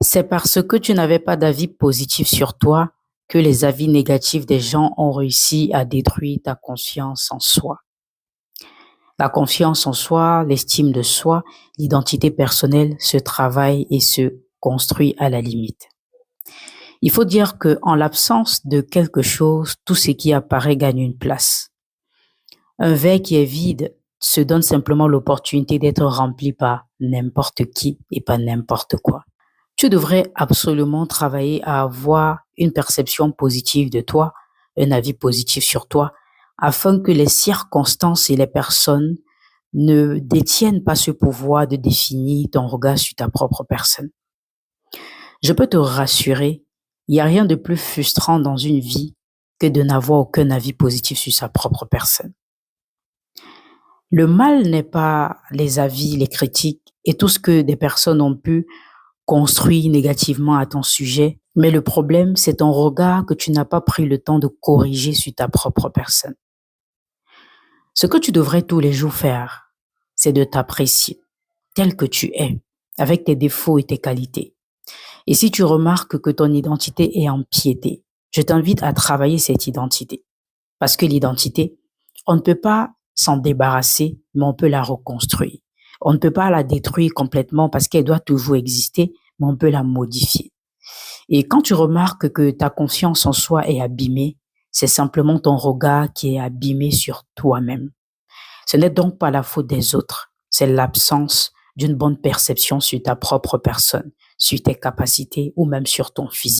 C'est parce que tu n'avais pas d'avis positif sur toi que les avis négatifs des gens ont réussi à détruire ta confiance en soi. La confiance en soi, l'estime de soi, l'identité personnelle se travaille et se construit à la limite. Il faut dire que en l'absence de quelque chose, tout ce qui apparaît gagne une place. Un verre qui est vide se donne simplement l'opportunité d'être rempli par n'importe qui et pas n'importe quoi. Tu devrais absolument travailler à avoir une perception positive de toi, un avis positif sur toi, afin que les circonstances et les personnes ne détiennent pas ce pouvoir de définir ton regard sur ta propre personne. Je peux te rassurer, il n'y a rien de plus frustrant dans une vie que de n'avoir aucun avis positif sur sa propre personne. Le mal n'est pas les avis, les critiques et tout ce que des personnes ont pu construire négativement à ton sujet, mais le problème, c'est ton regard que tu n'as pas pris le temps de corriger sur ta propre personne. Ce que tu devrais tous les jours faire, c'est de t'apprécier tel que tu es, avec tes défauts et tes qualités. Et si tu remarques que ton identité est empiétée, je t'invite à travailler cette identité. Parce que l'identité, on ne peut pas s'en débarrasser, mais on peut la reconstruire. On ne peut pas la détruire complètement parce qu'elle doit toujours exister, mais on peut la modifier. Et quand tu remarques que ta confiance en soi est abîmée, c'est simplement ton regard qui est abîmé sur toi-même. Ce n'est donc pas la faute des autres, c'est l'absence d'une bonne perception sur ta propre personne, sur tes capacités ou même sur ton physique.